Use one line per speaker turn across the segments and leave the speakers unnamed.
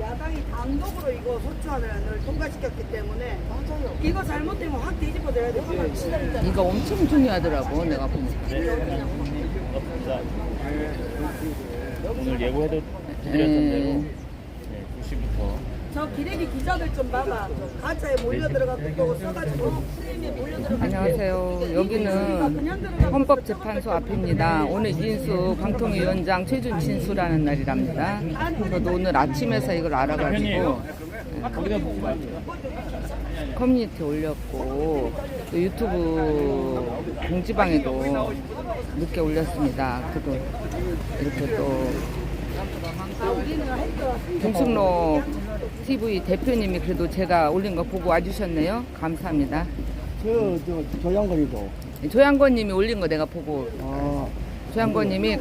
야당이 단독으로 이거 소추안을 통과시켰기 때문에 이거 잘못되면 확 뒤집어져야 돼.
이거 엄청 중요하더라고 내가 보면.
오늘 예고해도 드렸던 대로 9시부터
저 기레기 기자들 좀 봐봐. 가짜에 몰려 들어가고 또 써가지고 프레임에 몰려 들어가고.
안녕하세요. 여기는 헌법재판소 앞입니다. 오늘 인수 방통위원장 최준 진수라는 날이랍니다. 저도 오늘 아침에서 이걸 알아가지고 커뮤니티 올렸고 또 유튜브 공지방에도 늦게 올렸습니다. 그도 이렇게 또 동승로 TV 대표님이 그래도 제가 올린 거 보고 와주셨네요. 감사합니다.
조양건이도.
조양건님이 올린 거 내가 보고 조양건님이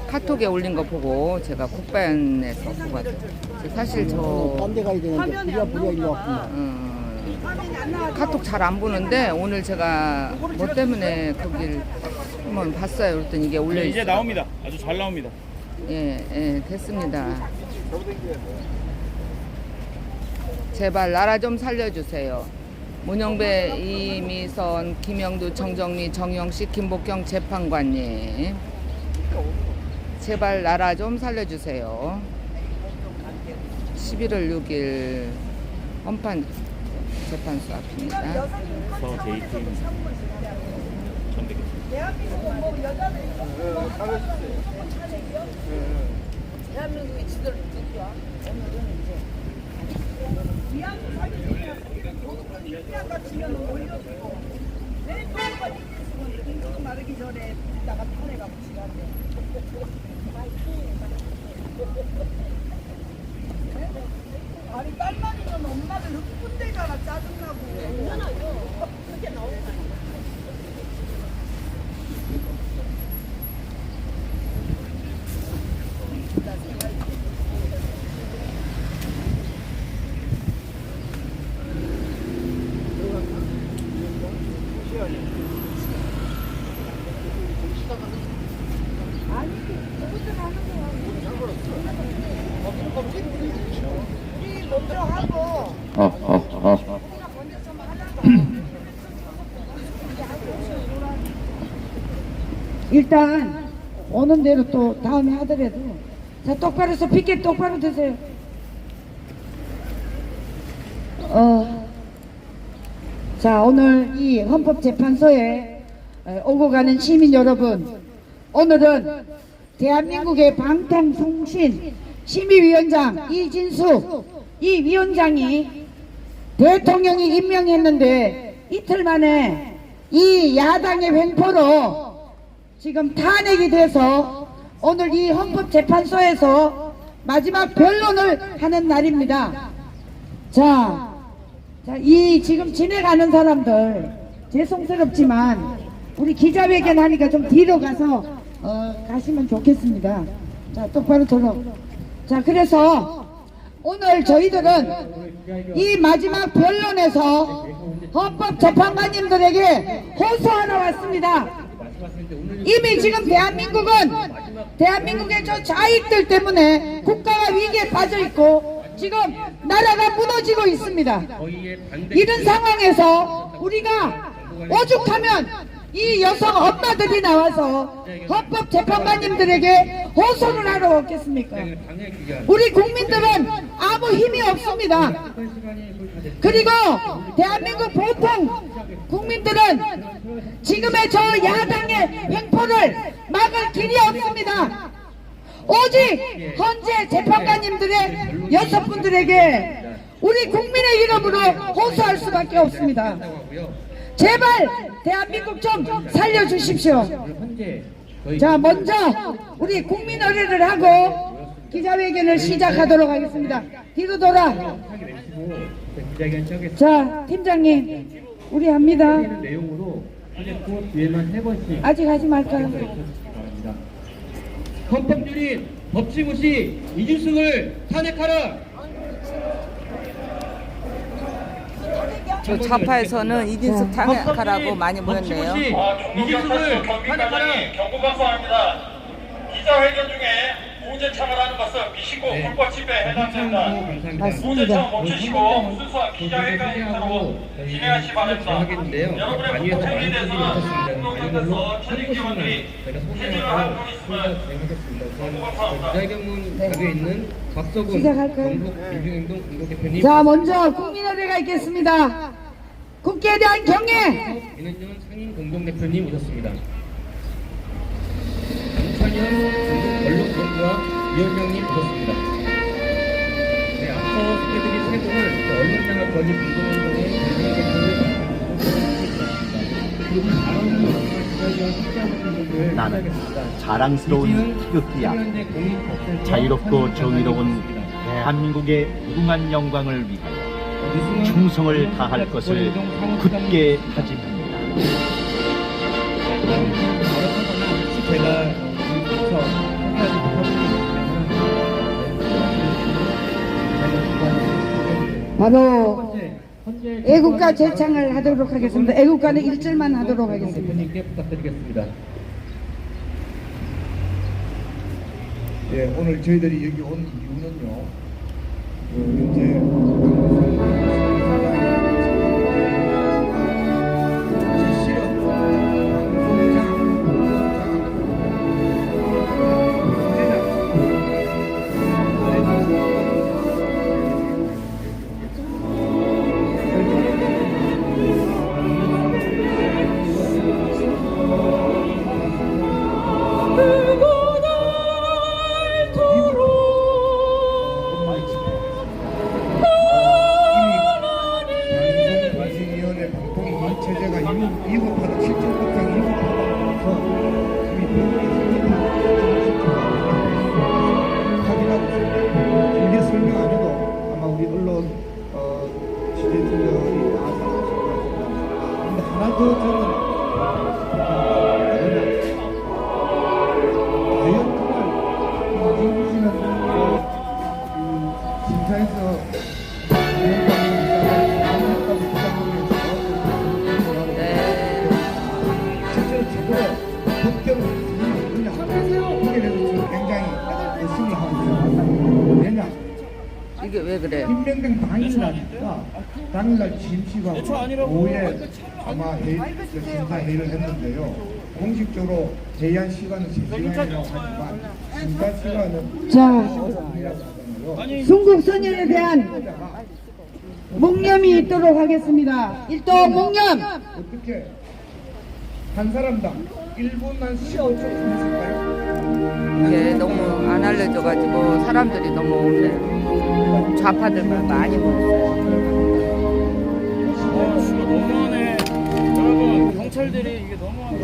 카톡에 올린 거 보고 제가 국반에서 보고 왔어요. 사실 저
딴데 가야 되는데 부랴부랴 일로 왔구나.
카톡 잘 안 보는데 오늘 제가 뭐 때문에 거길 한번 봤어요. 그랬더니 이게 올려
이제
있어요.
나옵니다. 아주 잘 나옵니다.
예, 됐습니다. 제발 나라 좀 살려주세요. 문영배, 이미선, 김영두, 정정미, 정영식, 김복경 재판관님. 제발 나라 좀 살려주세요. 11월 6일 헌판 재판소 앞입니다.
저 데이트입니다. 전 되겠습니다.
대한민국의 지도를 듣기와 오늘은 이제 위안부 사기꾼이랑 도둑들이 위안부 치면 올려주고 왜 도둑가 이기수는 인식 마르기 전에 이따가 탄핵하고 지랄대. 아니 딸만 있는 엄마들 흑분대잖아. 짜증나고. 얼마나요? 그게 나오는 거야.
일단 오는 대로 또 다음에 하더라도 자 똑바로 서 피켓 똑바로 드세요. 자 오늘 이 헌법재판소에 오고 가는 시민 여러분, 오늘은 대한민국의 방탄통신 심의위원장 이진수 이 위원장이 대통령이 임명했는데 이틀 만에 이 야당의 횡포로 지금 탄핵이 돼서 오늘 이 헌법재판소에서 마지막 변론을 하는 날입니다. 자, 이 지금 진행하는 사람들 죄송스럽지만 우리 기자회견 하니까 좀 뒤로 가서 가시면 좋겠습니다. 자, 똑바로 들어. 자, 그래서 오늘 저희들은 이 마지막 변론에서 헌법재판관님들에게 호소하러 왔습니다. 이미 지금 대한민국의 저 좌익들 때문에 국가가 위기에 빠져 있고 지금 나라가 무너지고 있습니다. 이런 상황에서 우리가 오죽하면 이 여성 엄마들이 나와서 헌법재판관님들에게 호소를 하러 오겠습니까? 우리 국민들은 아무 힘이 없습니다. 그리고 대한민국 보통 국민들은 지금의 저 야당의 횡포를 막을 길이 없습니다. 오직 헌재 재판관님들의 6분들에게 우리 국민의 이름으로 호소할 수밖에 없습니다. 제발 대한민국 좀 살려주십시오. 자, 먼저 우리 국민 의례를 하고 기자회견을 시작하도록 하겠습니다. 뒤로 돌아. 자, 팀장님 우리 합니다. 아직 하지 말까요?
헌법유린 법치무시 이준석을 탄핵하라.
저 좌파에서는 이진숙 탄핵하라고 많이 모였네요.
이준석을 탄핵하라.
경고 방송합니다. 기자회견 중에 무죄창을 하는 것은 미시고 불법 집회에 해당된다.
감사합니다.
무죄창 멈추시고 순수한 기자회견 행사로 진행하시 바랍니다. 여러분의 불법 행위에 대해서는 공동장에서 현직기관들이 해지를 할 분 있으면
기자회견문 답에 있는 박서군
시작할까요?
전북 민주행동 공동대표님,
자, 먼저 국민의례가 있겠습니다. 국기에 대한 경례.
윤은현 상임 공동대표님 오셨습니다. 김찬현 전북 언론본부와 위원장님 오셨습니다. 네, 앞서 소개드린 세 분을 언론장을 권유 공동운동의 대표를 그리고
나는 자랑스러운 태극기야. 자유롭고 정의로운 대한민국의 무궁한 영광을 위하여 충성을 다할 것을 굳게 다짐합니다.
제가 여기서 하지 못하고
바로 애국가 제창을 하도록 하겠습니다. 애국가는 1절만 하도록 하겠습니다.
대표님께 부탁드리겠습니다.
예, 오늘 저희들이 여기 온 이유는요, 현재
이게 왜 그래?
임명된 당일날이니까 당일날 취임식하고 오후에 아마 심사회의를 했는데요. 공식적으로 제의한 시간은 3시간이라고 하지만 심사 시간은
자, 순국선열에 대한 묵념이 있도록 하겠습니다. 일도 묵념.
어떻게 한 사람당 1분만 15초 주실까요?
이게 너무 안 알려져가지고 사람들이 너무 없네. 좌파들만 많이 모였어요.
너무하네. 여러분, 경찰들이 이게 너무하네.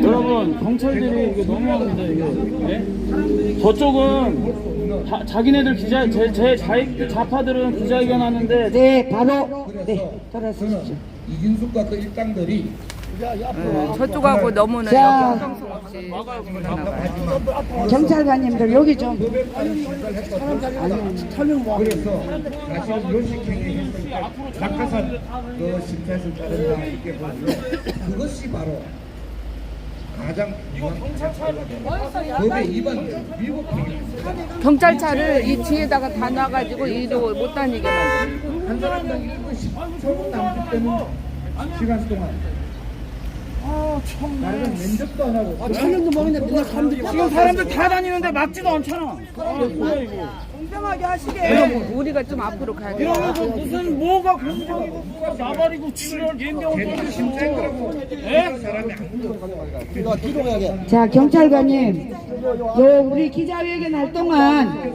여러분, 경찰들이 이게 너무합니다. 이게. 네? 저쪽은 자기네들 기자, 제 좌파들은 기자회견 하는데.
네, 바로 네, 돌아서십시오.
이준숙과 그 일당들이
저쪽하고 너무는
자,
형평성 없이 나가요.
경찰관님들 여기 좀
그래서 사실 요식행위 했으니까 낙하산 그 심사에서 따른다 이렇게 보고요. 그것이 바로 가장 법에 위반된 위법행위입니다.
경찰차를 이 뒤에다가 다 놔가지고 이로 못 다니게 만들어요.
한 사람당 1분 10초 남기 때문에 시간 동안 나는 면접도 안 하고
촬영도 먹는데 맨날 사람들이
지금 사람들 다 다니는데 막지도 않잖아. 뭐야 이거?
공정하게 하시게.
여러분, 우리가 좀 앞으로 가야 돼요.
이러면서 무슨 뭐가 공정이고 누가 나발이고 지랄 예명을
제대로 심사했더라고.
예?
사람이 아무도
자, 경찰관님, 요 우리 기자회견 할 동안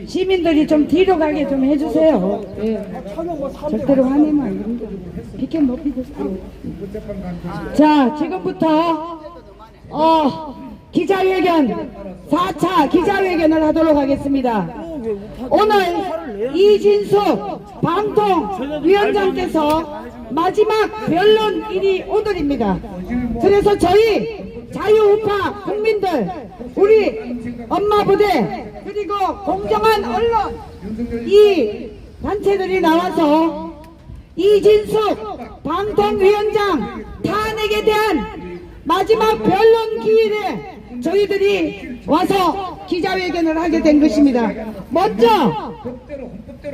시민들이 좀 뒤로 가게 좀 해주세요. 예. 절대로 화내면 안 됩니다. 피켓 높이 드세요. 자, 지금부터 기자회견 4차 기자회견을 하도록 하겠습니다. 오늘 이진숙 방통위원장께서 마지막 변론일이 오늘입니다. 그래서 저희 자유우파 국민들, 우리 엄마부대, 그리고 공정한 언론 이 단체들이 나와서 이진숙 방통위원장 탄핵에 대한 마지막 변론 기일에 저희들이 와서 기자회견을 하게 된 것입니다. 먼저
헌법대로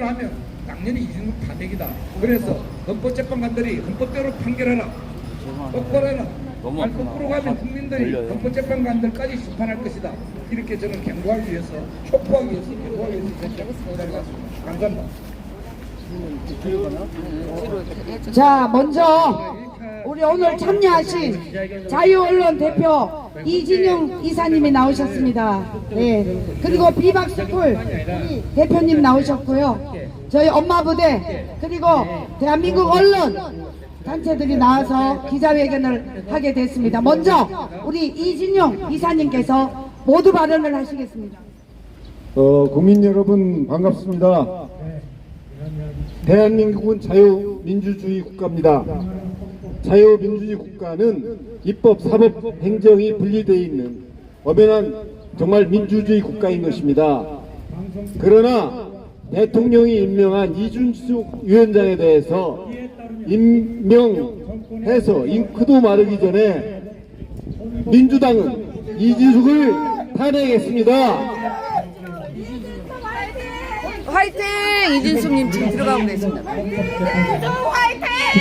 하면 당연히 이준석 탄핵이다. 그래서 헌법재판관들이 헌법대로 판결하라. 똑바로 해라. 말 거꾸로 가면 국민들이 헌법재판관들까지 심판할 것이다. 이렇게 저는 경고하기 위해서, 촉구하기 위해서, 경고하기 위해서 기다려봤습니다. 감사합니다.
자, 먼저 우리 오늘 참여하신 자유언론 대표 이진영 이사님이 나오셨습니다. 네. 그리고 비박스쿨 우리 대표님 나오셨고요. 저희 엄마부대 그리고 대한민국 언론 단체들이 나와서 기자회견을 하게 됐습니다. 먼저 우리 이진영 이사님께서 모두 발언을 하시겠습니다.
국민 여러분 반갑습니다. 대한민국은 자유민주주의 국가입니다. 자유민주주의 국가는 입법, 사법, 행정이 분리되어 있는 엄연한 정말 민주주의 국가인 것입니다. 그러나 대통령이 임명한 이준석 위원장에 대해서 임명해서 잉크도 마르기 전에 민주당은 이준석을 탄핵했습니다.
화이팅! 이준숙님 지금 들어가고 계십니다.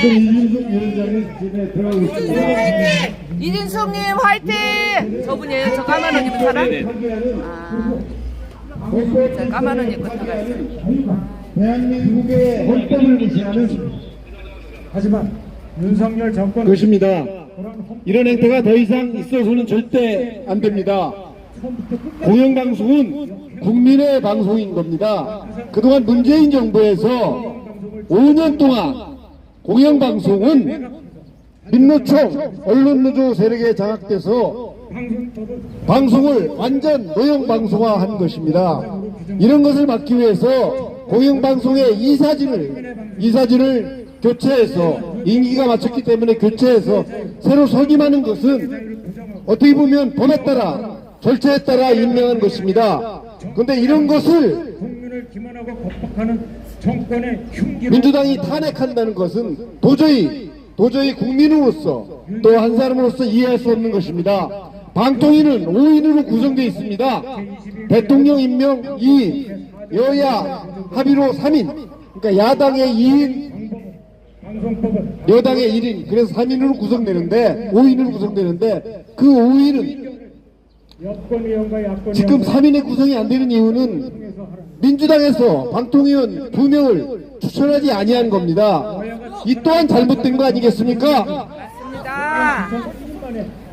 지금 이준석 위원장이 집에 들어가고 있습니다.
이준숙님 화이팅! 저분이에요? 저 까만 옷 입은 사람? 저 까만 옷 입고 들어가요.
대한민국의 헌법을 무시하는
하지만 윤석열 정권
것입니다. 이런 행태가 더 이상 있어서는 절대 안 됩니다. 공영방송은 국민의 방송인 겁니다. 그동안 문재인 정부에서 5년 동안 공영방송은 민노총 언론노조 세력에 장악돼서 방송을 완전 노영방송화한 것입니다. 이런 것을 막기 위해서 공영방송의 이사진을 교체해서 임기가 마쳤기 때문에 교체해서 새로 선임하는 것은 어떻게 보면 법에 따라 절차에 따라 임명한 것입니다. 그런데 이런 것을 민주당이 탄핵한다는 것은 도저히 국민으로서 또 한 사람으로서 이해할 수 없는 것입니다. 방통위는 5인으로 구성되어 있습니다. 대통령 임명 2인, 여야 합의로 3인, 그러니까 야당의 2인, 여당의 1인, 그래서 3인으로 구성되는데, 5인으로 구성되는데, 그 5인은 지금 3인의 구성이 안 되는 이유는 민주당에서 방통위원 2명을 추천하지 아니한 겁니다. 이 또한 잘못된 거 아니겠습니까?
맞습니다.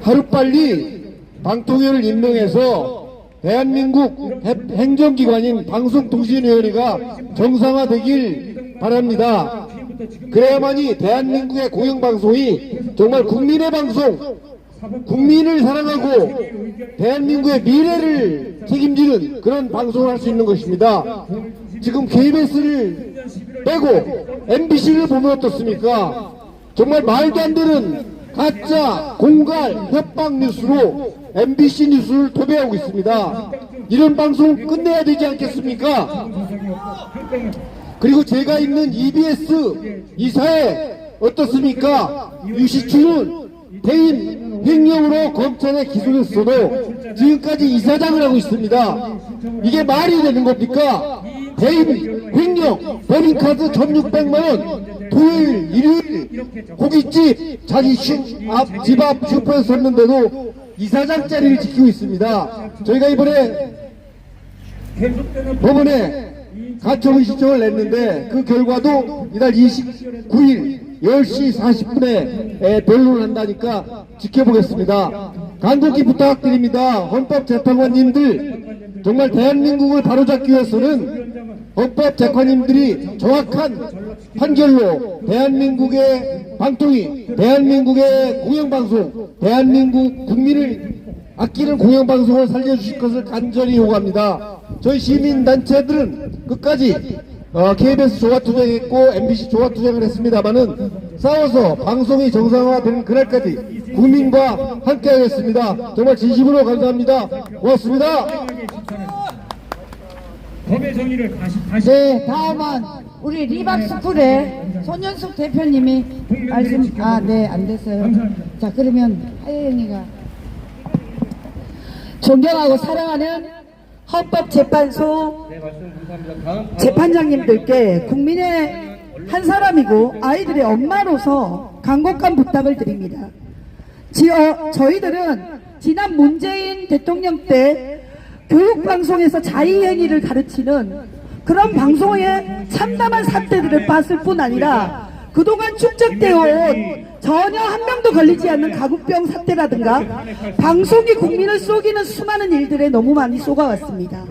하루빨리 방통위원을 임명해서 대한민국 행정기관인 방송통신위원회가 정상화되길 바랍니다. 그래야만이 대한민국의 공영방송이 정말 국민의 방송, 국민을 사랑하고 대한민국의 미래를 책임지는 그런 방송을 할 수 있는 것입니다. 지금 KBS를 빼고 MBC를 보면 어떻습니까? 정말 말도 안 되는 가짜, 공갈, 협박 뉴스로 MBC 뉴스를 도배하고 있습니다. 이런 방송 끝내야 되지 않겠습니까? 그리고 제가 있는 EBS 이사회 어떻습니까? 유시춘은 대인 횡령으로 검찰에 기소됐어도 지금까지 이사장을 하고 있습니다. 이게 말이 되는 겁니까? 대인 횡령, 법인카드 1,600만원, 토요일, 일요일 고깃집 자기 집 앞 슈퍼에서 섰는데도 이사장 자리를 지키고 있습니다. 저희가 이번에 법원에 가처분 신청을 냈는데 그 결과도 이달 29일 10시 40분에 변론을 한다니까 지켜보겠습니다. 간곡히 부탁드립니다. 헌법재판관님들, 정말 대한민국을 바로잡기 위해서는 헌법재판님들이 정확한 판결로 대한민국의 방통위, 대한민국의 공영방송, 대한민국 국민을 아끼는 공영방송을 살려주실 것을 간절히 요구합니다. 저희 시민단체들은 끝까지 KBS 조화투쟁했고 MBC 조화투쟁을 했습니다마는 싸워서 방송이 정상화되는 그날까지 국민과 함께하겠습니다. 정말 진심으로 감사합니다. 고맙습니다.
법의 정의를 다시
네, 다음은 우리 리박스쿨의 손연숙 대표님이 말씀, 네, 안 됐어요. 자, 그러면 하예영이가. 존경하고 사랑하는 헌법재판소 재판장님들께 국민의 한 사람이고 아이들의 엄마로서 간곡한 부탁을 드립니다. 저희들은 지난 문재인 대통령 때 교육방송에서 자의행위를 가르치는 그런 방송에 참담한 사태들을 봤을 뿐 아니라 그동안 축적되어 온 전혀 한 명도 걸리지 않는 가구병 사태라든가 방송이 국민을 속이는 수많은 일들에 너무 많이 속아왔습니다.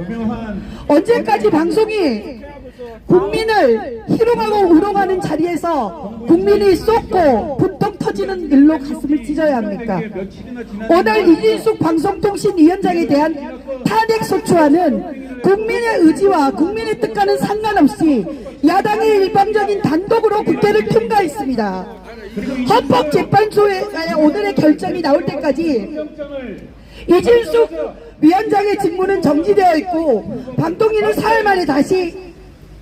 언제까지 방송이 국민을 희롱하고 우롱하는 자리에서 국민이 쏟고 분통 터지는 일로 가슴을 찢어야 합니까? 오늘 이진숙 방송통신위원장에 대한 탄핵소추안은 국민의 의지와 국민의 뜻과는 상관없이 야당의 일방적인 단독으로 국회를 통과했습니다. 헌법재판소의 오늘의 결정이 나올 때까지 이진숙 위원장의 직무는 정지되어 있고 방통위는 사흘 만에 다시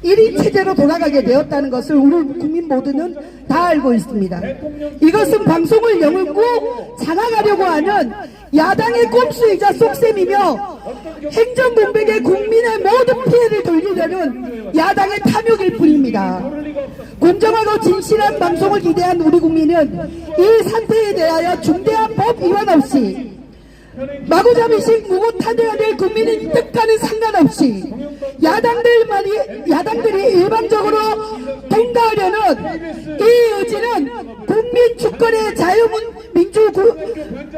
1인 체제로 돌아가게 되었다는 것을 우리 국민 모두는 다 알고 있습니다. 이것은 방송을 영웅고 장악하려고 하는 야당의 꼼수이자 속셈이며 행정공백에 국민의 모든 피해를 돌리려는 야당의 탐욕일 뿐입니다. 공정하고 진실한 방송을 기대한 우리 국민은 이 사태에 대하여 중대한 법 위반 없이 마구잡이식 무고 탄핵해야 될 국민의 뜻과는 상관없이 야당들이 일방적으로 통과하려는 이 의지는 국민 주권의 자유민주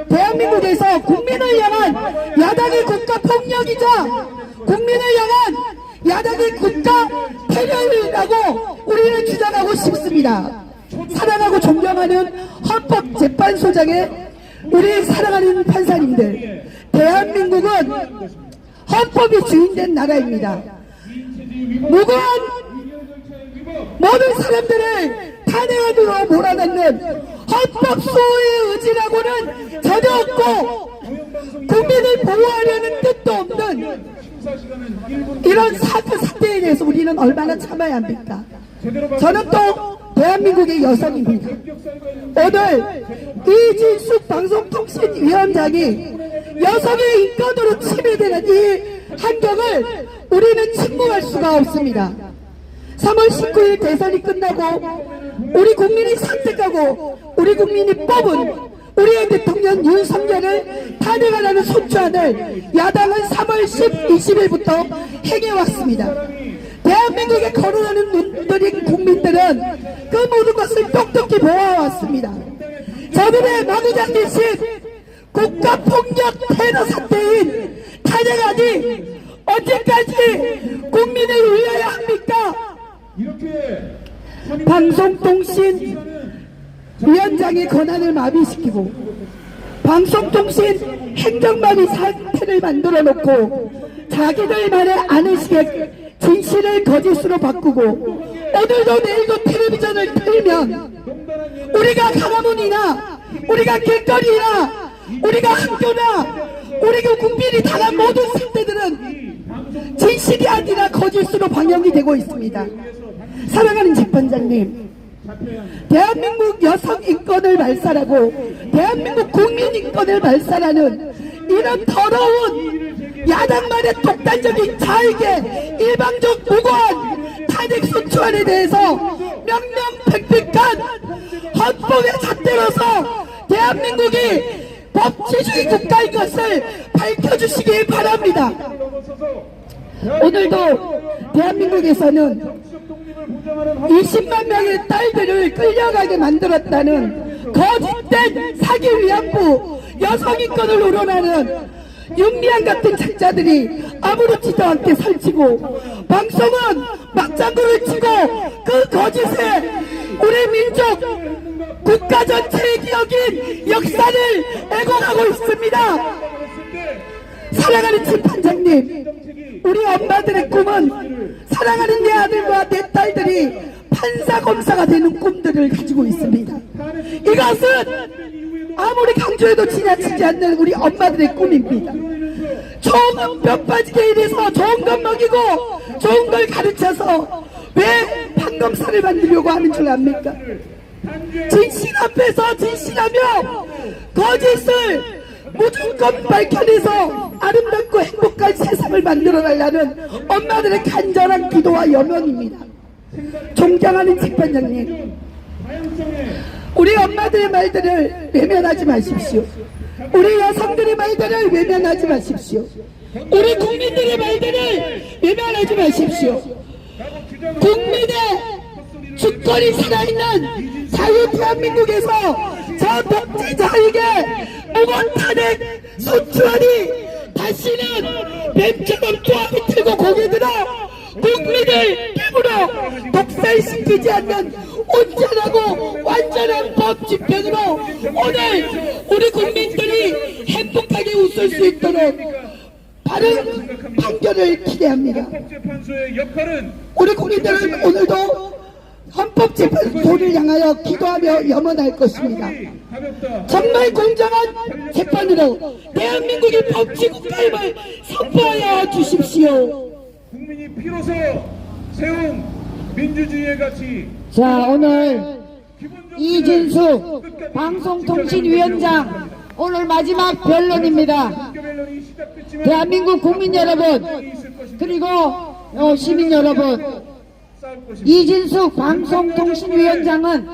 대한민국에서 국민을 향한 야당의 국가 폭력이자 국민을 향한 야당의 국가 테러이라고 우리는 주장하고 싶습니다. 사랑하고 존경하는 헌법재판소장의 우리 사랑하는 판사님들, 대한민국은 헌법이 주인된 나라입니다. 무고한 모든 사람들을 탄핵으로 몰아넣는 헌법 수호의 의지라고는 전혀 없고 국민을 보호하려는 뜻도 없는 이런 사태에 대해서 우리는 얼마나 참아야 합니까? 저는 또 대한민국의 여성입니다. 오늘 이진숙 방송통신위원장이 여성의 인권으로 침해되는 이 환경을 우리는 침묵할 수가 없습니다. 3월 19일 대선이 끝나고 우리 국민이 선택하고 우리 국민이 뽑은 우리의 대통령 윤석열을 탄핵하라는 소추안을 야당은 3월 20일부터 행해왔습니다. 대한민국에 거론하는 눈들인 국민들은 그 모든 것을 똑똑히 보아왔습니다. 저들의 마구잡이식 국가폭력 테러 사태인 탄핵안이 언제까지 국민을 울려야 합니까? 방송통신위원장의 권한을 마비시키고 방송통신 행정마비 사태를 만들어 놓고 자기들만의 아는식의 진실을 거짓으로 바꾸고 오늘도 내일도 텔레비전을 틀면 우리가 강화문이나 우리가 길거리나 우리가 학교나 우리 국민이 당한 모든 사태들은 진실이 아니라 거짓으로 방영이 되고 있습니다. 사랑하는 재판장님, 대한민국 여성 인권을 말살하고 대한민국 국민 인권을 말살하는 이런 더러운 야당만의 독단적인 자에게 일방적 무고한 탄핵소추안에 대해서 명명백백한 헌법의 잣대로서 대한민국이 법치주의 국가인 것을 밝혀주시기 바랍니다. 오늘도 대한민국에서는 20만 명의 딸들을 끌려가게 만들었다는 거짓된 사기 위안부 여성인권을 우러나는 윤미향 같은 작자들이 아무렇지도 않게 설치고 방송은 막장구를 치고 그 거짓에 우리 민족 국가 전체의 기억인 역사를 애곡하고 있습니다. 사랑하는 재판장님, 우리 엄마들의 꿈은 사랑하는 내 아들과 내 딸들이 판사 검사가 되는 꿈들을 가지고 있습니다. 이것은 아무리 강조해도 지나치지 않는 우리 엄마들의 꿈입니다. 좋은 뼈 빠지게 일해서 좋은 것 먹이고 좋은 걸 가르쳐서 왜 성검사를 만들려고 하는 줄 압니까? 진실 앞에서 진실하며 거짓을 무조건 밝혀내서 아름답고 행복한 세상을 만들어달라는 엄마들의 간절한 기도와 염원입니다. 존경하는 재판장님, 우리 엄마들의 말들을 외면하지 마십시오. 우리 여성들의 말들을 외면하지 마십시오. 우리 국민들의 말들을 외면하지 마십시오. 국민의 주권이 살아있는 자유 대한민국에서 저 범죄자에게 무고한 탄핵 소추하니 다시는 뱀처럼 조합이 틀고 고개 들어 국민을 깨물어 독살시키지 않는 온전하고 완전한 법 집행으로 오늘 우리 국민들이 행복하게 웃을 수 있도록 바른 판결을 기대합니다. 우리 국민들은 오늘도 헌법재판소를 향하여 기도하며 염원할 것입니다. 정말 공정한 재판으로 대한민국의 법치국가임을 선포하여 주십시오.
국민이 비로소 세운 민주주의의 가치.
자, 오늘 이진숙 방송통신위원장 오늘 마지막 변론입니다. 대한민국 국민 여러분, 그리고 시민 여러분, 이진숙 방송통신위원장은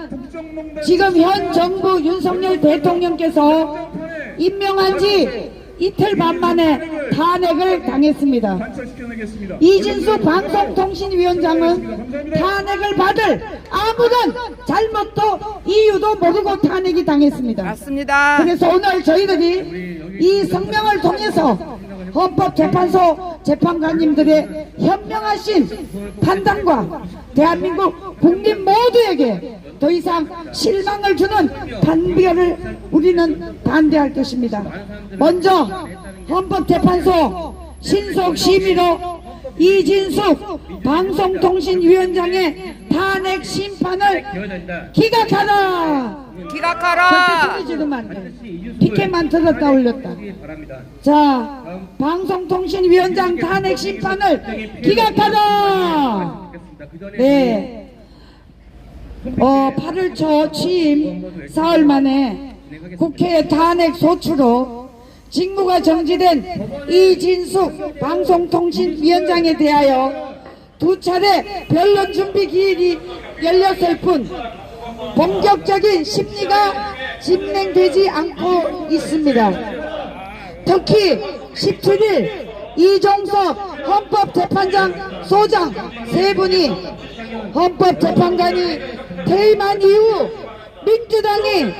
지금 현 정부 윤석열 대통령께서 임명한 지 이틀 반 만에 탄핵을 당했습니다. 이진숙 방송통신위원장은 탄핵을 받을 아무런 잘못도 이유도 모르고 탄핵이 당했습니다.
맞습니다.
그래서 오늘 저희들이 이 성명을 통해서 헌법재판소 재판관님들의 현명하신 판단과 대한민국 국민 모두에게 더 이상 실망을 주는 판결을 우리는 반대할 것입니다. 먼저 헌법재판소 신속심의로 이진숙 방송통신위원장의 탄핵 심판을 기각하라!
기각하라!
피켓만 들었다 올렸다. 자, 방송통신위원장 탄핵 심판을 기각하라! 네. 8월 초 취임 사흘 만에 국회의 탄핵 소추로 직무가 정지된 이진숙 방송통신위원장에 대하여 2차례 변론 준비 기일이 열렸을 뿐 본격적인 심리가 진행되지 않고 있습니다. 특히 17일 이종석 헌법재판장 소장 3분이 헌법재판관이 퇴임한 이후 민주당이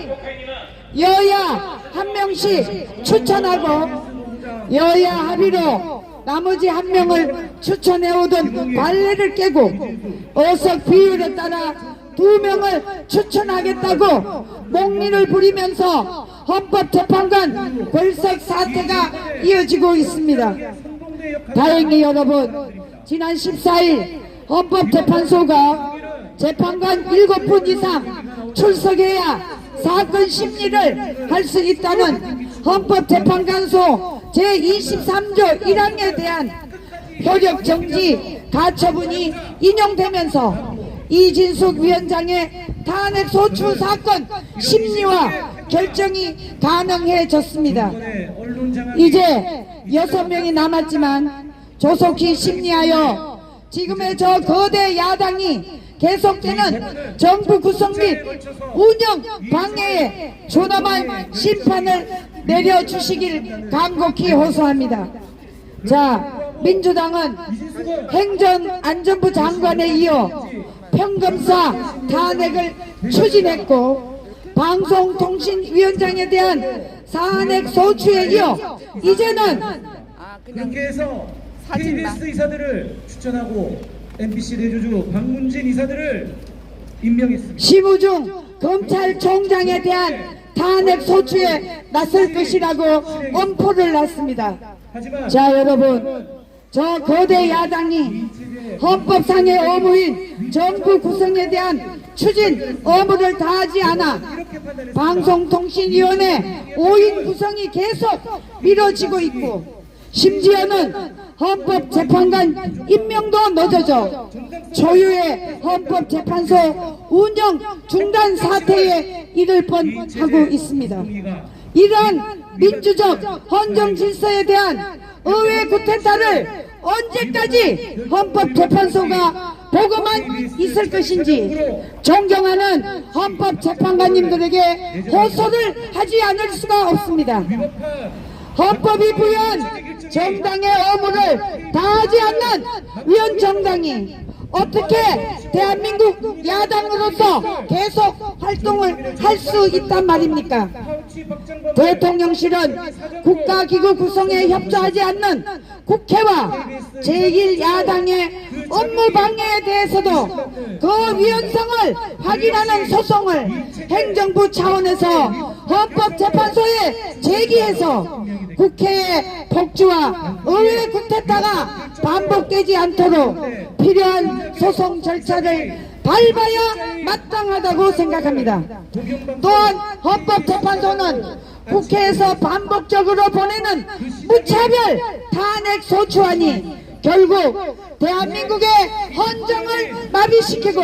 여야 1명씩 추천하고 여야 합의로 나머지 1명을 추천해오던 관례를 깨고 어석 비율에 따라 2명을 추천하겠다고 목리를 부리면서 헌법재판관 골색 사태가 이어지고 있습니다. 다행히 여러분, 지난 14일 헌법재판소가 재판관 7분 이상 출석해야 사건 심리를 할 수 있다는 헌법재판관소 제23조 1항에 대한 효력정지 가처분이 인용되면서 이진숙 위원장의 탄핵소추 사건 심리와 결정이 가능해졌습니다. 이제 6명이 남았지만 조속히 심리하여 지금의 저 거대 야당이 계속되는 정부 구성 및 운영 방해에 존엄한 심판을 내려주시길 간곡히 호소합니다. 자, 민주당은 행정안전부 장관에 이어 평검사 탄핵을 추진했고 방송통신위원장에 대한 탄핵 소추에 이어 이제는
국회에서 KBS 이사들을 추천하고 MBC 대주주 박문진 이사들을 임명했습니다.
심우중 검찰총장에 대한 탄핵 소추에 나설 것이라고 엄포를 놨습니다. 자, 여러분, 저 거대 야당이 헌법상의 의무인 정부 구성에 대한 추진 의무를 다하지 않아 방송통신위원회 5인 구성이 계속 미뤄지고 있고 심지어는 헌법재판관 임명도 늦어져 초유의 헌법재판소 운영 중단 사태에 이를 뻔하고 있습니다. 이러한 민주적 헌정 질서에 대한 의회 구태타를 언제까지 헌법재판소가 보고만 있을 것인지 존경하는 헌법재판관님들에게 호소를 하지 않을 수가 없습니다. 헌법이 부여한 정당의 의무를 다하지 않는 위원 정당이 어떻게 대한민국 야당으로서 계속 활동을 할 수 있단 말입니까? 대통령실은 국가기구 구성에 협조하지 않는 국회와 제1야당의 업무 방해에 대해서도 그 위헌성을 확인하는 소송을 행정부 차원에서 헌법재판소에 제기해서 국회의 폭주와 의회 구태타가 반복되지 않도록 필요한 소송 절차를 밟아야 마땅하다고 생각합니다. 또한 헌법재판소는 국회에서 반복적으로 보내는 무차별 탄핵 소추안이 결국 대한민국의 헌정을 마비시키고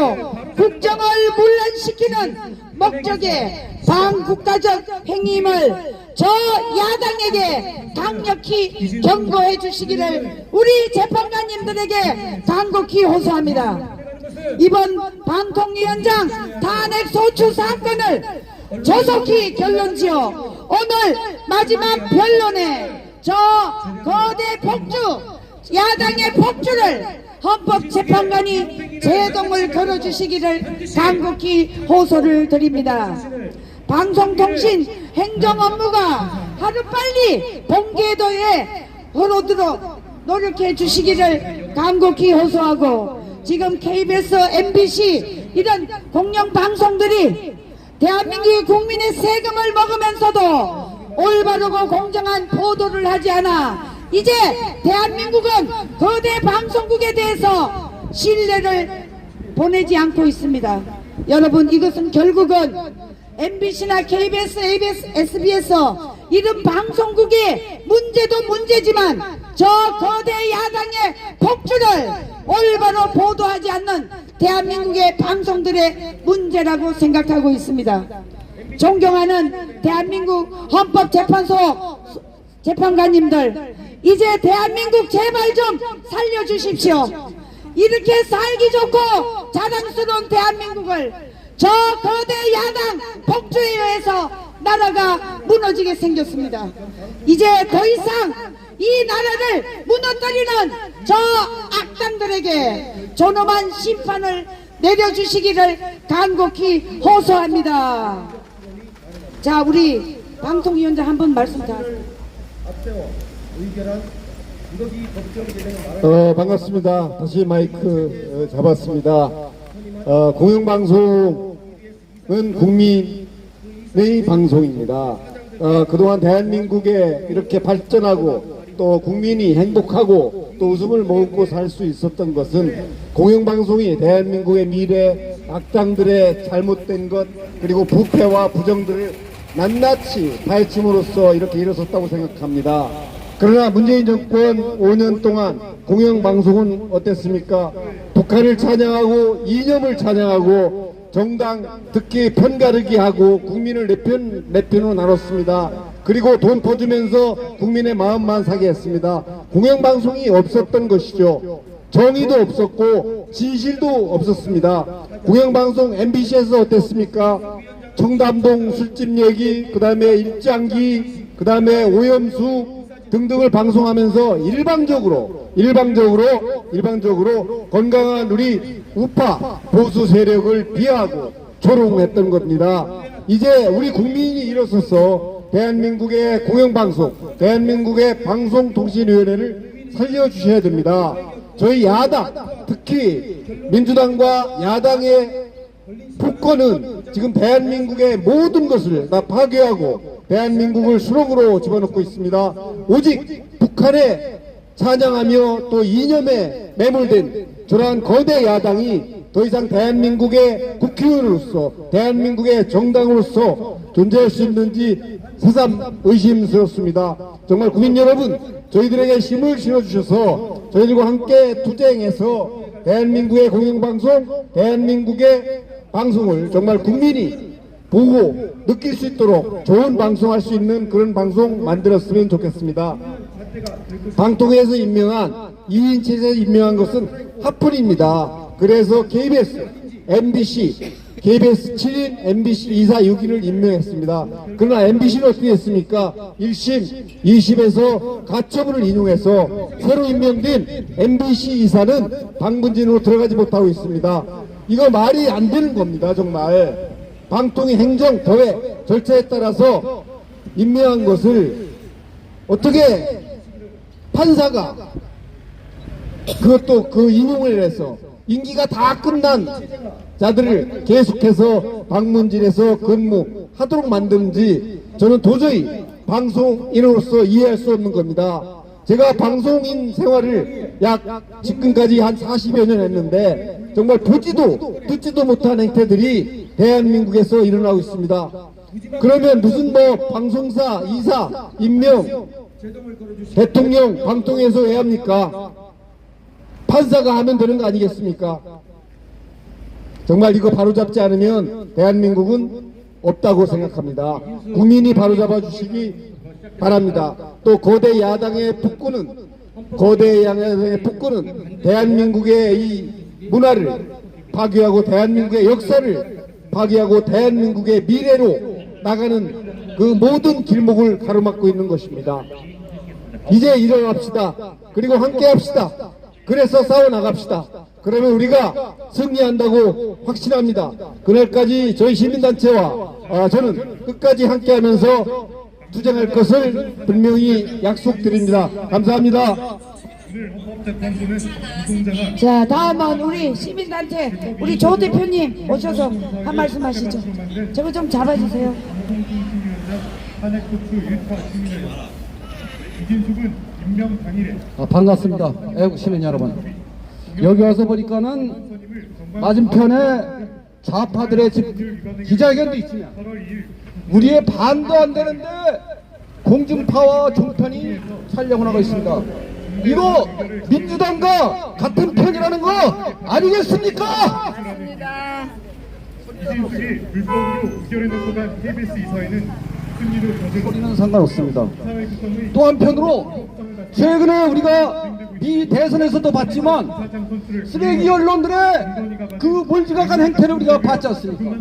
국정을 문란시키는 목적의 반국가적 행위임을 저 야당에게 강력히 경고해 주시기를 우리 재판관님들에게 간곡히 호소합니다. 이번 방통위원장 탄핵 소추 사건을 조속히 결론지어 오늘 마지막 변론에 저 거대 폭주 야당의 폭주를 헌법재판관이 제동을 걸어주시기를 간곡히 호소를 드립니다. 방송통신 행정 업무가 하루빨리 본궤도에 흐르도록 노력해 주시기를 간곡히 호소하고 지금 KBS, MBC 이런 공영방송들이 대한민국 국민의 세금을 먹으면서도 올바르고 공정한 보도를 하지 않아 이제 대한민국은 거대 방송국에 대해서 신뢰를 보내지 않고 있습니다. 여러분 이것은 결국은 MBC나 KBS, ABS, SBS 이런 방송국의 문제도 문제지만 저 거대 야당의 폭주를 올바로 보도하지 않는 대한민국의 방송들의 문제라고 생각하고 있습니다. 존경하는 대한민국 헌법재판소 재판관님들 이제 대한민국 제발 좀 살려주십시오. 이렇게 살기 좋고 자랑스러운 대한민국을 저 거대 야당 폭주에 의해서 나라가 무너지게 생겼습니다. 이제 더 이상 이 나라를 무너뜨리는 저 악당들에게 존엄한 심판을 내려주시기를 간곡히 호소합니다. 자, 우리 방통위원장 한번 말씀 다.
반갑습니다. 다시 마이크 잡았습니다. 공영방송은 국민의 방송입니다. 그동안 대한민국에 이렇게 발전하고 또 국민이 행복하고 또 웃음을 먹고 살 수 있었던 것은 공영방송이 대한민국의 미래, 악당들의 잘못된 것 그리고 부패와 부정들을 낱낱이 파헤침으로써 이렇게 일어섰다고 생각합니다. 그러나 문재인 정권 5년 동안 공영방송은 어땠습니까? 북한을 찬양하고 이념을 찬양하고 정당 특히 편가르기 하고 국민을 내 편으로 나눴습니다. 그리고 돈 퍼주면서 국민의 마음만 사게 했습니다. 공영방송이 없었던 것이죠. 정의도 없었고 진실도 없었습니다. 공영방송 MBC에서 어땠습니까? 청담동 술집 얘기, 그 다음에 일장기, 그 다음에 오염수 등등을 방송하면서 일방적으로 건강한 우리 우파 보수 세력을 비하하고 조롱했던 겁니다. 이제 우리 국민이 일어서서 대한민국의 공영방송, 대한민국의 방송통신위원회를 살려주셔야 됩니다. 저희 야당, 특히 민주당과 야당의 폭거는 지금 대한민국의 모든 것을 다 파괴하고 대한민국을 수렁으로 집어넣고 있습니다. 오직 북한에 찬양하며 또 이념에 매몰된 저러한 거대 야당이 더 이상 대한민국의 국회의원으로서 대한민국의 정당으로서 존재할 수 있는지 새삼 의심스럽습니다. 정말 국민 여러분, 저희들에게 힘을 실어주셔서 저희들과 함께 투쟁해서 대한민국의 공영방송, 대한민국의 방송을 정말 국민이 보고 느낄 수 있도록 좋은 방송할 수 있는 그런 방송 만들었으면 좋겠습니다. 방통위에서 임명한 2인 체제에서 임명한 것은 하풀입니다. 그래서 KBS, MBC, KBS 7인, MBC 2사 6인을 임명했습니다. 그러나 MBC는 어떻게 했습니까? 1심, 2심에서 가처분을 인용해서 새로 임명된 MBC 2사는 방문진으로 들어가지 못하고 있습니다. 이거 말이 안 되는 겁니다. 정말 방통위 행정 더회 절차에 따라서 임명한 것을 어떻게 판사가 그것도 그 인용을 해서 임기가 다 끝난 자들을 계속해서 방문진에서 근무하도록 만드는지 저는 도저히 방송인으로서 이해할 수 없는 겁니다. 제가 방송인 생활을 지금까지 한 40여 년 했는데 정말 보지도 듣지도 못한 행태들이 대한민국에서 일어나고 있습니다. 그러면 무슨 방송사, 이사, 임명, 대통령, 방통위에서 왜 합니까? 판사가 하면 되는 거 아니겠습니까? 정말 이거 바로잡지 않으면 대한민국은 없다고 생각합니다. 국민이 바로잡아 주시기 바랍니다. 또 거대 야당의 북구는 대한민국의 이 문화를 파괴하고 대한민국의 역사를 파괴하고 대한민국의 미래로 나가는 그 모든 길목을 가로막고 있는 것입니다. 이제 일어납시다. 그리고 함께 합시다. 그래서 싸워나갑시다. 그러면 우리가 승리한다고 확신합니다. 그날까지 저희 시민단체와 저는 끝까지 함께하면서 투쟁할 것을 분명히 약속드립니다. 감사합니다.
자, 다음은 우리 시민단체 우리 조 대표님 오셔서 한 말씀 하시죠. 저거 좀 잡아주세요.
이진숙은 임명 당일에 반갑습니다. 애국 시민 여러분. 여기 와서 보니까는 맞은편에 좌파들의 기자회견도 있으냐. 우리의 반도 안 되는데 공중파와 종편이 촬영을 하고 있습니다. 이거 민주당과 같은 편이라는 거 아니겠습니까?
맞습니다.
이진숙이 불법으로 의결해놓고 간 KBS 이사회는 소리는 상관없습니다. 또 한편으로 최근에 우리가 이 대선에서도 봤지만 쓰레기 언론들의 그 몰지각한 행태를 우리가 봤지 않습니까?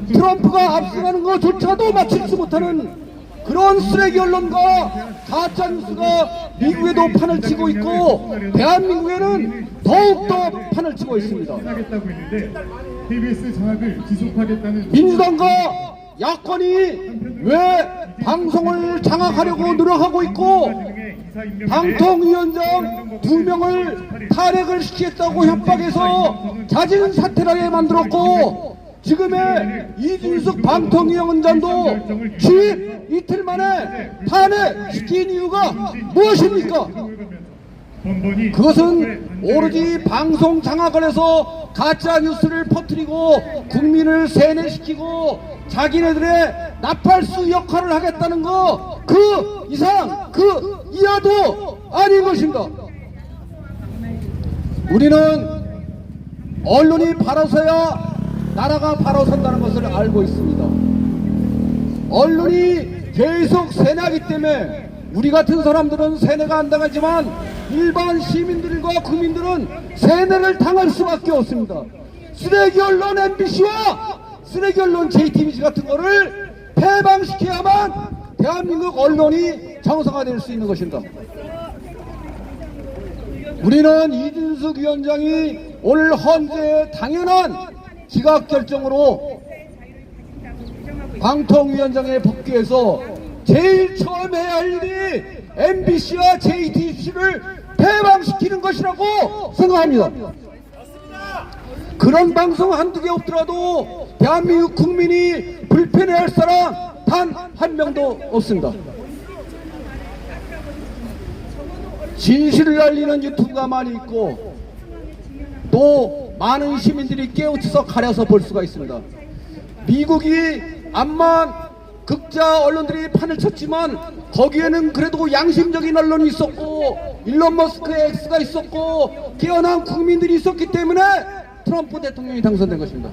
트럼프가 압승하는 것조차도 맞추지 못하는 그런 쓰레기 언론과 가짜 뉴스가 미국에도 판을 치고 있고 대한민국에는 더욱더 판을 치고 있습니다. 민주당과 야권이 왜 방송을 장악하려고 노력하고 있고 방통위원장 2명을 탈핵을 시키겠다고 협박해서 자진 사퇴하게 만들었고 지금의 이준석 방통위원장도 취임 이틀 만에 탄핵시킨 이유가 무엇입니까? 그것은 오로지 방송 장악을 해서 가짜 뉴스를 퍼뜨리고 국민을 세뇌시키고 자기네들의 나팔수 역할을 하겠다는 거 그 이상 그 이하도 아닌 것입니다. 우리는 언론이 바로 서야 나라가 바로 선다는 것을 알고 있습니다. 언론이 계속 세뇌하기 때문에 우리 같은 사람들은 세뇌가 안 당하지만 일반 시민들과 국민들은 세뇌를 당할 수밖에 없습니다. 쓰레기 언론 MBC와 쓰레기 언론 JTBC 같은 거를 폐방시켜야만 대한민국 언론이 정상화될 수 있는 것입니다. 우리는 이준석 위원장이 오늘 헌재의 당연한 지각결정으로 방통위원장에 복귀해서 제일 처음 해야 할 일이 MBC와 JTBC를 폐방시키는 것이라고 생각합니다. 그런 방송 한두 개 없더라도 대한민국 국민이 불편해할 사람 단 한 명도 없습니다. 진실을 알리는 유튜브가 많이 있고 또 많은 시민들이 깨우쳐서 가려서 볼 수가 있습니다. 미국이 암만 극자 언론들이 판을 쳤지만 거기에는 그래도 양심적인 언론이 있었고 일론 머스크의 X가 있었고 깨어난 국민들이 있었기 때문에 트럼프 대통령이 당선된 것입니다.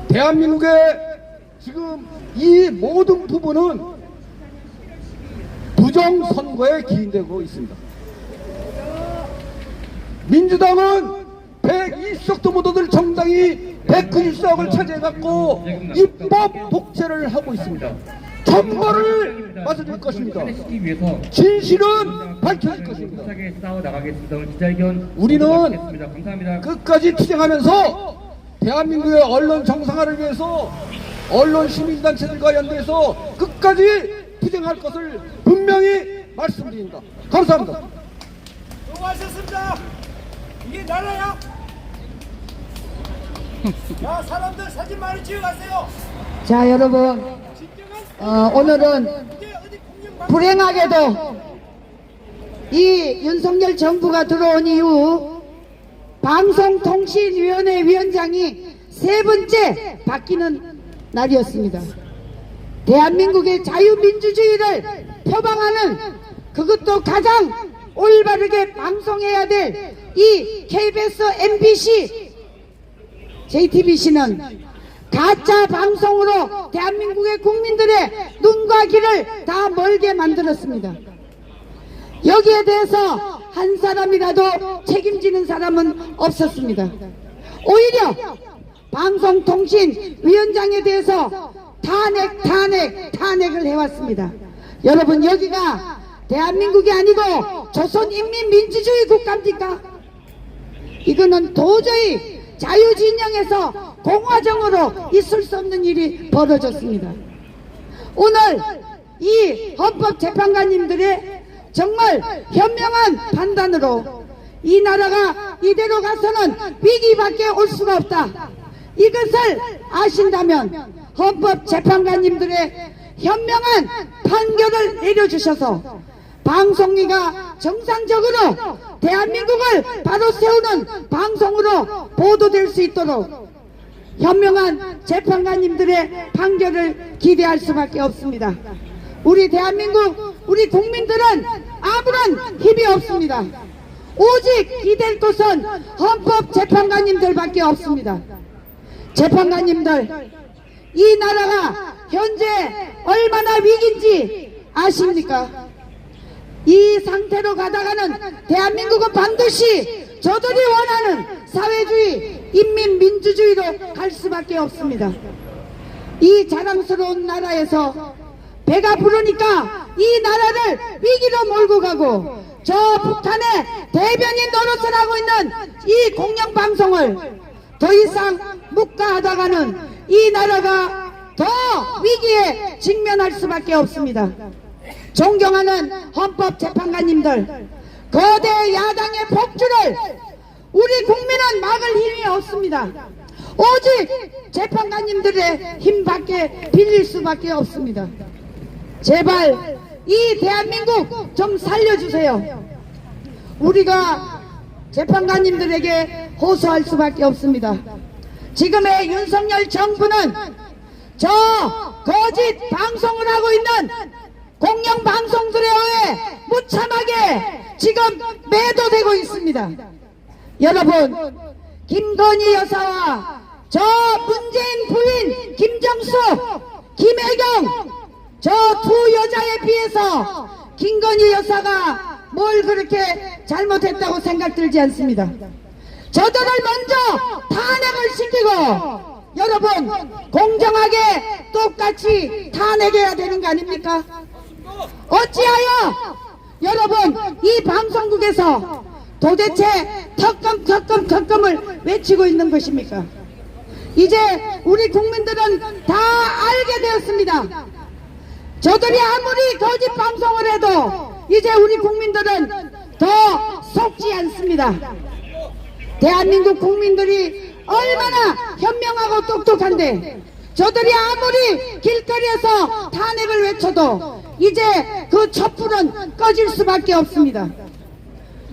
대한민국의 지금 이 모든 부분은 부정선거에 기인되고 있습니다. 민주당은 120석도 못 얻을 정당이 190석을 차지해갖고 입법 독재를 하고 있습니다. 정보를 맞아줄 것입니다. 진실은 밝혀질 것입니다. 우리는 끝까지 투쟁하면서 대한민국의 언론 정상화를 위해서 언론 시민단체들과 연대해서 끝까지 투쟁할 것을 분명히 말씀드립니다. 감사합니다.
수고하셨습니다. 이게 나라야? 자, 사람들 사진 많이 찍어가세요.
자, 여러분, 오늘은 불행하게도 이 윤석열 정부가 들어온 이후 방송통신위원회 위원장이 3번째 바뀌는 날이었습니다. 대한민국의 자유민주주의를 표방하는, 그것도 가장 올바르게 방송해야 될 이 KBS, MBC, JTBC는 가짜 방송으로 대한민국의 국민들의 눈과 귀를 다 멀게 만들었습니다. 여기에 대해서 한 사람이라도 책임지는 사람은 없었습니다. 오히려 방송통신위원장에 대해서 탄핵을 해왔습니다. 여러분, 여기가 대한민국이 아니고 조선인민민주주의 국가입니까? 이거는 도저히 자유진영에서 공화정으로 있을 수 없는 일이 벌어졌습니다. 오늘 이 헌법재판관님들의 정말 현명한 판단으로 이 나라가 이대로 가서는 위기밖에 올 수가 없다. 이것을 아신다면 헌법재판관님들의 현명한 판결을 내려주셔서 방송위가 정상적으로 대한민국을 바로 세우는 방송으로 보도될 수 있도록 현명한 재판관님들의 판결을 기대할 수밖에 없습니다. 우리 대한민국, 우리 국민들은 아무런 힘이 없습니다. 오직 기댈 곳은 헌법재판관님들밖에 없습니다. 재판관님들, 이 나라가 현재 얼마나 위기인지 아십니까? 이 상태로 가다가는 대한민국은 반드시 저들이 원하는 사회주의, 인민민주주의로 갈 수밖에 없습니다. 이 자랑스러운 나라에서 배가 부르니까 이 나라를 위기로 몰고 가고 저 북한의 대변인 노릇을 하고 있는 이 공영방송을 더 이상 묵과하다가는 이 나라가 더 위기에 직면할 수밖에 없습니다. 존경하는 헌법재판관님들, 거대 야당의 폭주를 우리 국민은 막을 힘이 없습니다. 오직 재판관님들의 힘밖에 빌릴 수밖에 없습니다. 제발 이 대한민국 좀 살려주세요. 우리가 재판관님들에게 호소할 수밖에 없습니다. 지금의 윤석열 정부는 저 거짓 방송을 하고 있는 공영방송들에 의해 무참하게 지금 매도되고 있습니다. 여러분, 김건희 여사와 저 문재인 부인 김정수, 김혜경, 저 두 여자에 비해서 김건희 여사가 뭘 그렇게 잘못했다고 생각 들지 않습니다. 저들을 먼저 탄핵을 시키고 여러분, 공정하게 똑같이 탄핵해야 되는 거 아닙니까? 어찌하여 여러분 이 방송국에서 도대체 특검을 외치고 있는 것입니까? 이제 우리 국민들은 다 알게 되었습니다. 저들이 아무리 거짓 방송을 해도 이제 우리 국민들은 더 속지 않습니다. 대한민국 국민들이 얼마나 현명하고 똑똑한데 저들이 아무리 길거리에서 탄핵을 외쳐도 이제 그 촛불은 꺼질 수밖에 없습니다.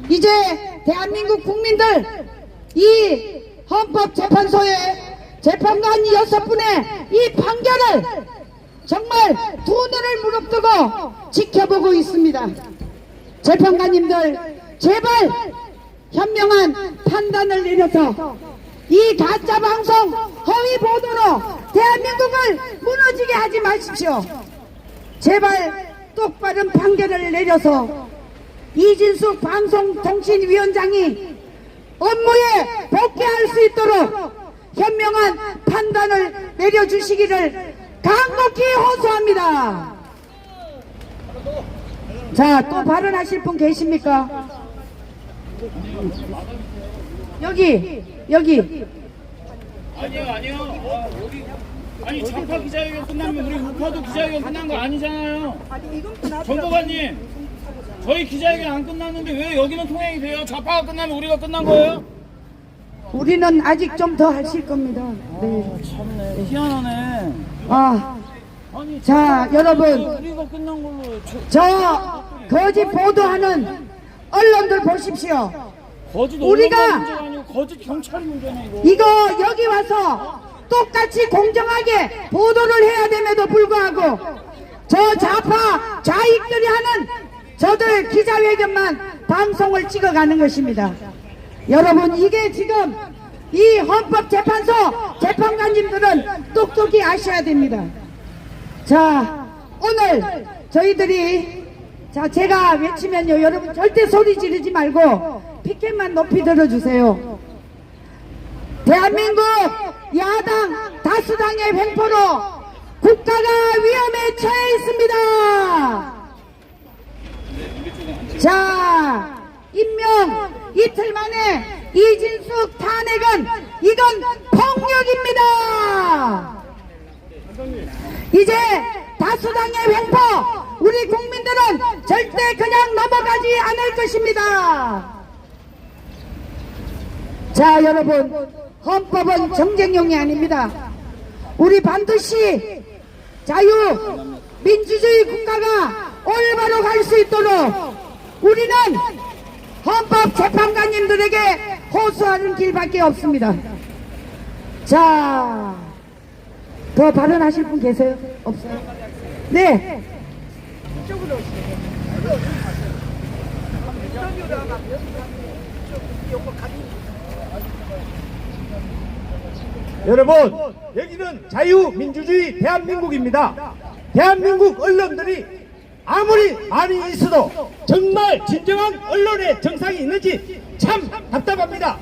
이제 대한민국 국민들, 이 헌법재판소의 재판관 6분의 이 판결을 정말 두 눈을 무릅뜨고 지켜보고 있습니다. 재판관님들 제발 현명한 판단을 내려서 이 가짜 방송 허위 보도로 대한민국을 무너지게 하지 마십시오. 제발 똑바른 판결을 내려서 이진숙 방송통신위원장이 업무에 복귀할 수 있도록 현명한 판단을 내려주시기를 강력히 호소합니다. 자, 또 발언하실 분 계십니까? 여기
아니요. 아니 좌파 기자회견 끝나면 우리 우파도 기자회견 끝난 거 아니잖아요. 정보관님, 저희 기자회견 안 끝났는데 왜 여기는 통행이 돼요? 좌파가 끝나면 우리가 끝난 거예요?
우리는 아직 좀 더 하실 겁니다. 네.
참네, 희한하네. 아니,
자, 여러분,
우리가 끝난 걸로
저 거짓 보도하는 언론들 보십시오.
거짓
우리가
문제가 아니고 거짓 경찰이 문제네
이거 여기 와서 똑같이 공정하게 보도를 해야 됨에도 불구하고 저 좌파 좌익들이 하는 저들 기자회견만 방송을 찍어가는 것입니다. 여러분, 이게 지금 이 헌법재판소 재판관님들은 똑똑히 아셔야 됩니다. 자, 오늘 저희들이 제가 외치면요, 여러분 절대 소리 지르지 말고 피켓만 높이 들어주세요. 대한민국 야당 다수당의 횡포로 국가가 위험에 처해 있습니다. 자, 임명 이틀 만에 이진숙 탄핵은 이건 폭력입니다. 이제 다수당의 횡포 우리 국민들은 절대 그냥 넘어가지 않을 것입니다. 자, 여러분, 헌법은 정쟁용이 아닙니다. 우리 반드시 자유민주주의 국가가 올바로 갈 수 있도록 우리는 헌법재판관님들에게 호소하는 길밖에 없습니다. 자, 더 발언하실 분 계세요? 없어요? 네. 이쪽으로 오시죠.
여러분, 여기는 자유민주주의 대한민국입니다. 대한민국 언론들이 아무리 많이 있어도 정말 진정한 언론의 정상이 있는지 참 답답합니다.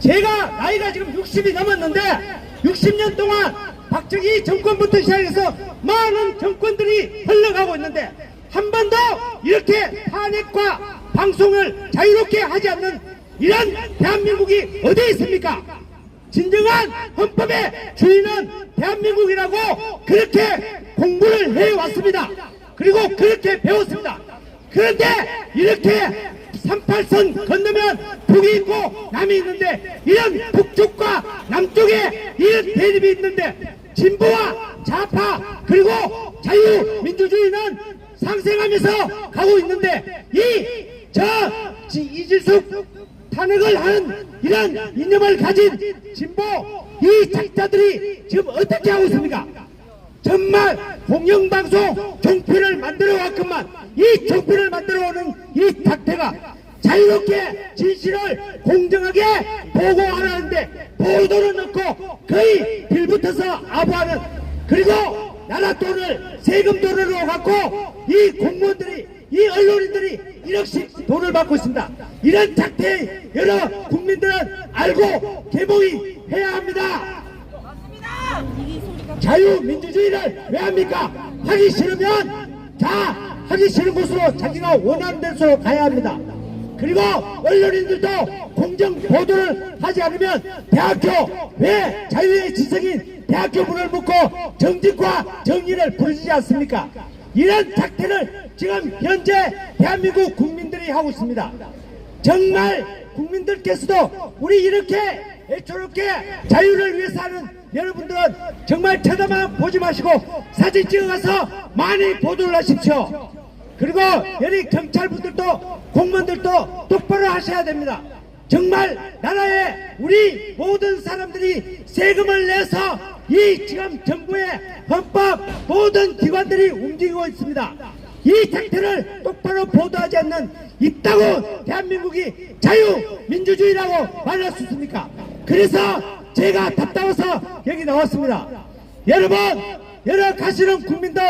제가 나이가 지금 60이 넘었는데 60년 동안 박정희 정권부터 시작해서 많은 정권들이 흘러가고 있는데 한 번도 이렇게 탄핵과 방송을 자유롭게 하지 않는 이런 대한민국이 어디에 있습니까? 진정한 헌법의 주인은 대한민국이라고 그렇게 공부를 해왔습니다. 그리고 그렇게 배웠습니다. 그런데 이렇게 38선 건너면 북이 있고 남이 있는데 이런 북쪽과 남쪽에 이런 대립이 있는데 진보와 좌파 그리고 자유민주주의는 상생하면서 가고 있는데 이진숙 탄핵을 하는 이런 이념을 가진 진보 이 작자들이 지금 어떻게 하고 있습니까? 정말 공영방송 종편을 만들어 왔건만 이 종편을 만들어 오는 이 닥터가 자유롭게 진실을 공정하게 보고하라는데 보도는 넣고 거의 빌붙어서 아부하는 그리고 나라 돈을 세금 돈으로 갖고 이 공무원들이 이 언론인들이 1억씩 돈을 받고 있습니다. 이런 작태에 여러 국민들은 알고 개봉이 해야 합니다. 자유민주주의를 왜 합니까? 하기 싫으면 하기 싫은 곳으로 자기가 원하는 데로 가야 합니다. 그리고 언론인들도 공정 보도를 하지 않으면 대학교 왜 자유의 지성인 대학교 문을 묶고 정직과 정의를 부르지 않습니까? 이런 작태를 지금 현재 대한민국 국민들이 하고 있습니다. 정말 국민들께서도 우리 이렇게 애초롭게 자유를 위해서 하는 여러분들은 정말 쳐다만 보지 마시고 사진 찍어가서 많이 보도를 하십시오. 그리고 여기 경찰분들도 공무원들도 똑바로 하셔야 됩니다.
정말 나라에 우리 모든 사람들이 세금을 내서 이 지금 정부의 헌법 모든 기관들이 움직이고 있습니다. 이 상태를 똑바로 보도하지 않는 있다고 대한민국이 자유민주주의라고 말할 수 있습니까? 그래서 제가 답답해서 여기 나왔습니다. 여러분, 여러 가시는 국민들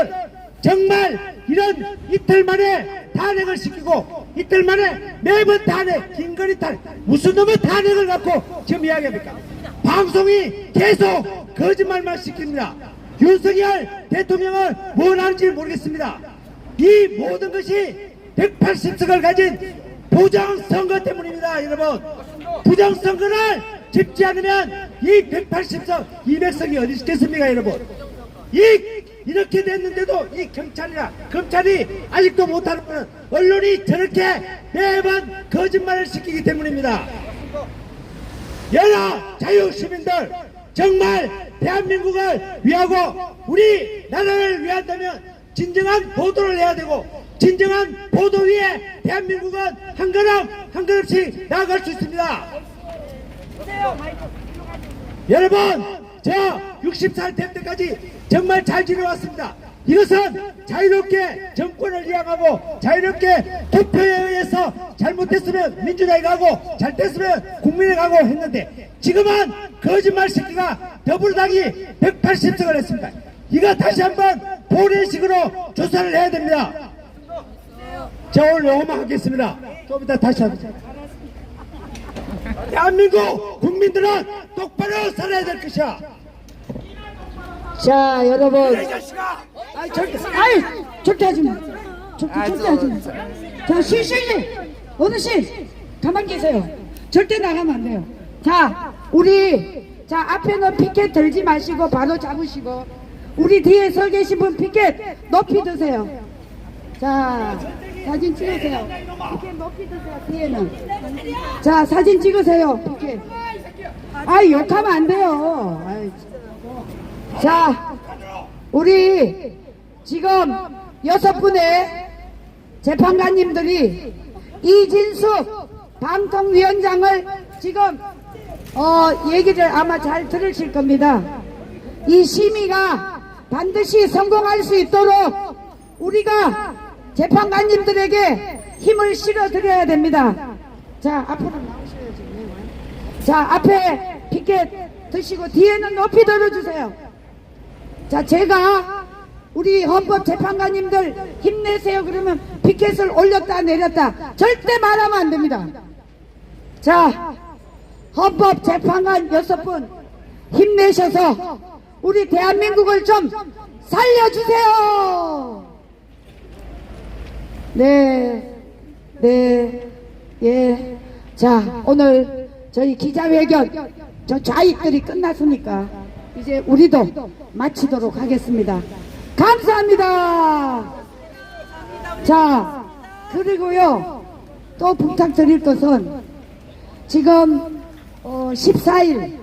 정말 이런 이틀 만에 탄핵을 시키고 이틀 만에 매번 탄핵, 김건희 탄핵, 무슨 놈의 탄핵을 갖고 지금 이야기합니까? 방송이 계속 거짓말만 시킵니다. 윤석열 대통령은 뭘 하는지 모르겠습니다. 이 모든 것이 180석을 가진 부정선거 때문입니다. 여러분, 부정선거를 짚지 않으면 이 180석, 200석이 어디 있겠습니까? 여러분, 이렇게 됐는데도 이 경찰이나 검찰이 아직도 못하는 것은 언론이 저렇게 매번 거짓말을 시키기 때문입니다. 여러 자유시민들 정말 대한민국을 위하고 우리 나라를 위한다면 진정한 보도를 해야 되고, 진정한 보도 위에 대한민국은 한 걸음 한 걸음씩 나아갈 수 있습니다. 여러분, 저 60살 될 때까지 정말 잘 지내왔습니다. 이것은 자유롭게 정권을 이양하고 자유롭게 투표에 의해서 잘못했으면 민주당에 가고 잘 됐으면 국민에 가고 했는데, 지금은 거짓말 시키가 더불어당이 180석을 했습니다. 이거 다시 한번 보례식으로 조사를 해야 됩니다. 자, 오늘 요거만 하겠습니다. 좀 이따 다시 하겠습니다. 대한민국 국민들은 똑바로 살아야 될 것이야.
자, 여러분.
아이,
절대 하지 마. 절대 하지 마. 자, 어르신, 가만 계세요. 절대 나가면 안 돼요. 자, 자, 앞에는 피켓 들지 마시고 바로 잡으시고, 우리 뒤에 서 계신 분 피켓 높이 드세요. 자, 사진 찍으세요. 피켓 높이 드세요, 뒤에는. 자, 사진 찍으세요, 피켓. 욕하면 안 돼요. 자, 우리 지금 6분의 재판관님들이 이진숙 방통위원장을 지금 얘기를 아마 잘 들으실 겁니다. 이 심의가 반드시 성공할 수 있도록 우리가 재판관님들에게 힘을 실어드려야 됩니다. 자, 앞으로 나오셔야지. 자, 앞에 피켓 드시고 뒤에는 높이 들어주세요. 자, 제가 우리 헌법재판관님들 힘내세요 그러면 피켓을 올렸다 내렸다 절대 말하면 안 됩니다. 자, 헌법재판관 6분 힘내셔서 우리 대한민국을 좀 살려주세요. 네, 예. 자, 오늘 저희 기자회견 저 좌익들이 끝났으니까 이제 우리도 마치도록 하겠습니다. 감사합니다. 자, 그리고요 또 부탁드릴 것은 지금 14일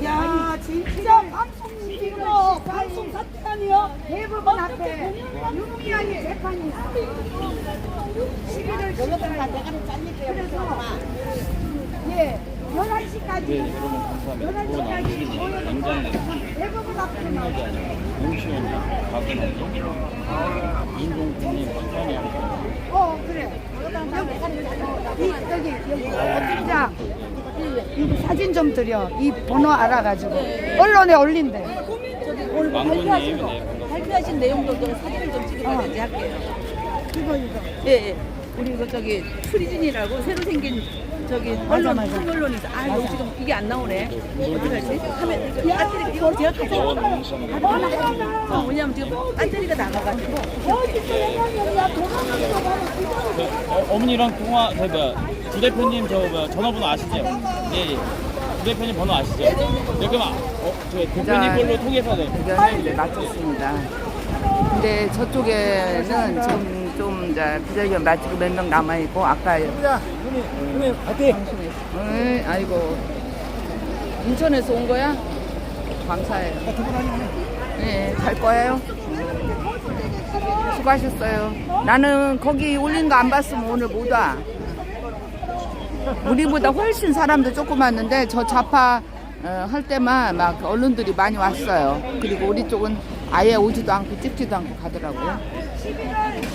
야, 진짜 방송이고 방송 사건이요.
대법원 앞에 유기한이 재판이 11월 10일 그래서 예 11시까지 대법원 앞에 나와요. 그래. 여기 자, 이 사진 좀 드려. 이 번호 알아가지고 언론에 올린대.
오늘 발표하신 내용들도 사진을 좀 찍어야지 할게요.
이거.
예. 우리 저기 프리즌이라고 새로 생긴 언론이 있어. 여기 지금 이게 안 나오네. 어떡하지? 하면 배터리 이거 제가 가져가. 뭐냐면 지금 배터리가 나가가지고.
어머니랑 통화, 주 대표님 전화번호 아시죠? 예. 주 대표님 번호 아시죠? 네, 그럼 저 대표님 걸로 통해서
의견을 이제 마쳤습니다. 근데 저쪽에는 지금 좀 이제 기자회견 마치고 몇 명 남아있고, 아까 아이고 인천에서 온 거야? 감사해요. 네, 갈 거예요. 수고하셨어요. 나는 거기 올린 거 안 봤으면 오늘 못 와. 우리보다 훨씬 사람도 조금 왔는데 저 좌파 할 때만 막 언론들이 많이 왔어요. 그리고 우리 쪽은 아예 오지도 않고 찍지도 않고 가더라고요.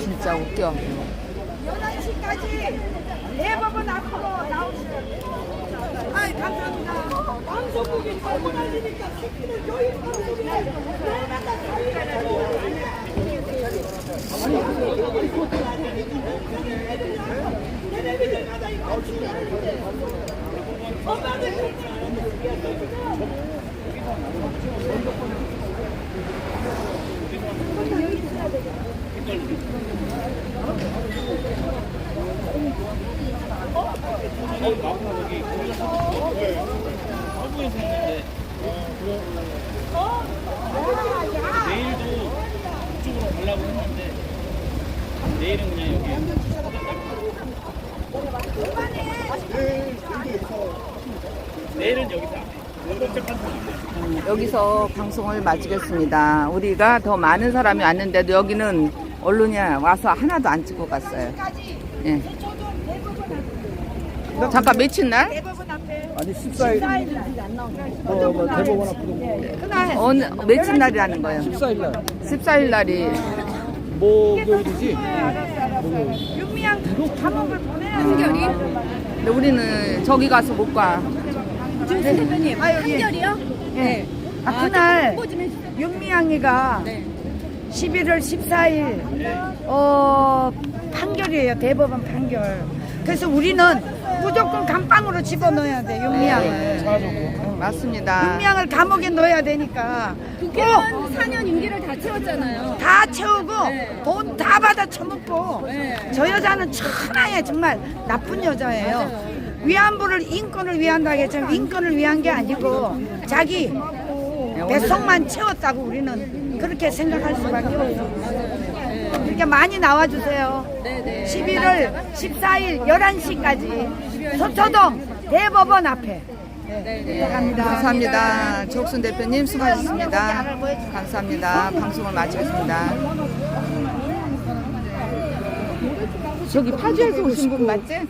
진짜 웃겨.
11시까지 대법원 앞으로 나오시면. 아이, 감사합니다. 방송국이 잘못 알리니까 새끼들 교육 방송국에 내가 다 텔레비전마다 이거 엄마들
내일도 이쪽으로 가려고 했는데 내일은 그냥 여기. 내일은 여기서
여기서 방송을 마치겠습니다. 우리가 더 많은 사람이 왔는데도 여기는 언론이 와서 하나도 안 찍고 갔어요. 예. 잠깐 며칠 날?
대법원 앞에
아니 14일 대법원 앞으로
그날
어느 며칠 날이라는 거예요?
14일 날
14일 날이
목요일이지.
윤미향 감옥을 보내야
한결이? 근데 우리는 저기 가서 못 가.
대표님 한결이요? 네. 그날 윤미향이가 11월 14일 판결이에요. 대법원 판결. 그래서 우리는 무조건 감방으로 집어넣어야 돼. 윤미향을.
맞습니다.
윤미향을 감옥에 넣어야 되니까.
국회의원 4년 임기를 다 채웠잖아요.
다 채우고 돈 다 받아 처먹고 저 여자는 천하에 정말 나쁜 여자예요. 위안부를 인권을 위한다고 했지만 인권을 위한 게 아니고 자기 배속만 채웠다고 우리는 그렇게 생각할 수밖에 없어요. 그러니까 많이 나와주세요. 11월 14일 11시까지 서초동 대법원 앞에.
감사합니다. 조옥순 대표님 수고하셨습니다. 감사합니다. 방송을 마치겠습니다. 저기 파주에서 오신 분 맞지?